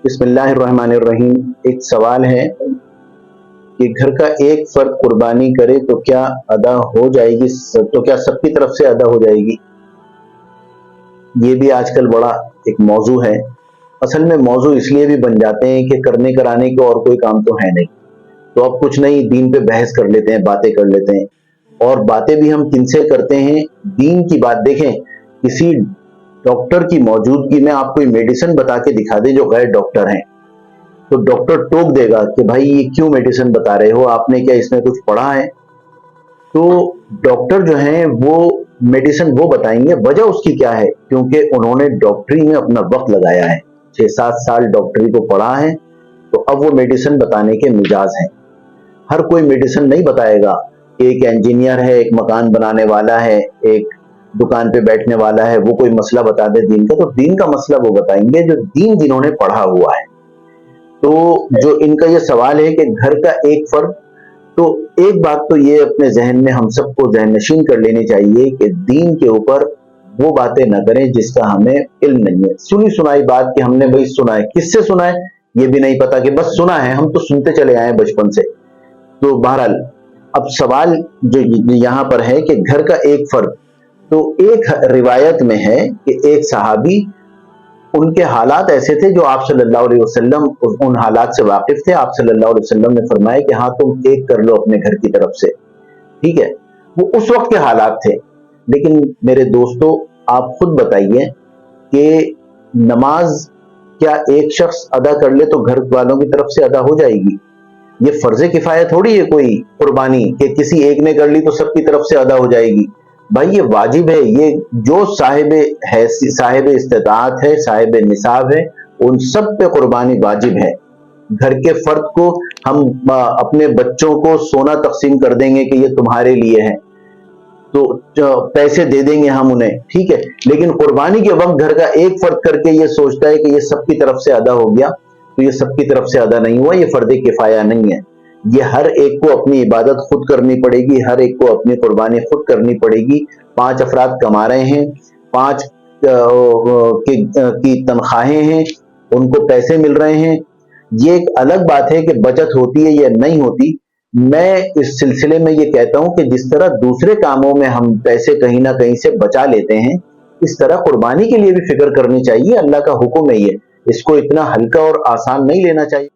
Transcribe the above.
बिस्मिल्लाहिर्रहमानिर्रहीम। एक सवाल है कि घर का एक फर्द कुर्बानी करे तो क्या अदा हो जाएगी, तो क्या सबकी तरफ से अदा हो जाएगी? ये भी आजकल बड़ा एक मौजू है। असल में मौजू इसलिए भी बन जाते हैं कि करने कराने के और कोई काम तो है नहीं, तो अब कुछ नहीं, दीन पे बहस कर लेते हैं, बातें कर लेते हैं। और बातें भी हम किनसे करते हैं? दीन की बात। देखें, किसी डॉक्टर की मौजूदगी में आप कोई मेडिसिन बता के दिखा दे जो गैर डॉक्टर हैं, तो डॉक्टर टोक देगा कि भाई ये क्यों मेडिसिन बता रहे हो, आपने क्या इसमें कुछ पढ़ा है? तो डॉक्टर जो हैं वो मेडिसिन वो बताएंगे, वजह उसकी क्या है? क्योंकि उन्होंने डॉक्टरी में अपना वक्त लगाया है, 6-7 साल डॉक्टरी को पढ़ा है, तो अब वो मेडिसिन बताने के मिजाज हैं। हर कोई मेडिसिन नहीं बताएगा। एक इंजीनियर है, एक मकान बनाने वाला है, एक दुकान पे बैठने वाला है, वो कोई मसला बता दे दीन का, तो दीन का मसला वो बताएंगे जो दीन जिन्होंने पढ़ा हुआ है। तो जो इनका ये सवाल है कि घर का एक फर्द, तो एक बात तो ये अपने जहन में हम सबको जहन नशीन कर लेनी चाहिए कि दीन के ऊपर वो बातें न करें जिसका हमें इल्म नहीं है। सुनी सुनाई बात कि हमने भाई सुना है, किससे सुना है ये भी नहीं पता, कि बस सुना है, हम तो सुनते चले आए बचपन से। तो बहरहाल अब सवाल जो यहाँ पर है कि घर का एक फर्द, तो एक रिवायत में है कि एक सहाबी, उनके हालात ऐसे थे जो आप सल्लल्लाहु अलैहि वसल्लम उन हालात से वाकिफ थे। आप सल्लल्लाहु अलैहि वसल्लम ने फरमाया कि हाँ, तुम एक कर लो अपने घर की तरफ से, ठीक है। वो उस वक्त के हालात थे। लेकिन मेरे दोस्तों, आप खुद बताइए कि नमाज क्या एक शख्स अदा कर ले तो घर वालों की तरफ से अदा हो जाएगी? ये फर्ज किफाया थोड़ी है कोई कुर्बानी कि किसी एक ने कर ली तो सबकी तरफ से अदा हो जाएगी। भाई ये वाजिब है, ये जो साहिब इस्तिताअत है, साहिब निसाब है, उन सब पे कुर्बानी वाजिब है। घर के फर्द को हम अपने बच्चों को सोना तकसीम कर देंगे कि ये तुम्हारे लिए है, तो पैसे दे देंगे हम उन्हें, ठीक है। लेकिन कुर्बानी के वक्त घर का एक फर्द करके ये सोचता है कि ये सबकी तरफ से अदा हो गया, तो ये सबकी तरफ से अदा नहीं हुआ, ये फर्ज किफाया नहीं है। ये हर एक को अपनी इबादत खुद करनी पड़ेगी, हर एक को अपनी कुर्बानी खुद करनी पड़ेगी। 5 अफराद कमा रहे हैं, 5 की तनख्वाहें हैं, उनको पैसे मिल रहे हैं। ये एक अलग बात है कि बचत होती है या नहीं होती। मैं इस सिलसिले में ये कहता हूं कि जिस तरह दूसरे कामों में हम पैसे कहीं ना कहीं से बचा लेते हैं, इस तरह कुर्बानी के लिए भी फिक्र करनी चाहिए। अल्लाह का हुक्म है ये, इसको इतना हल्का और आसान नहीं लेना चाहिए।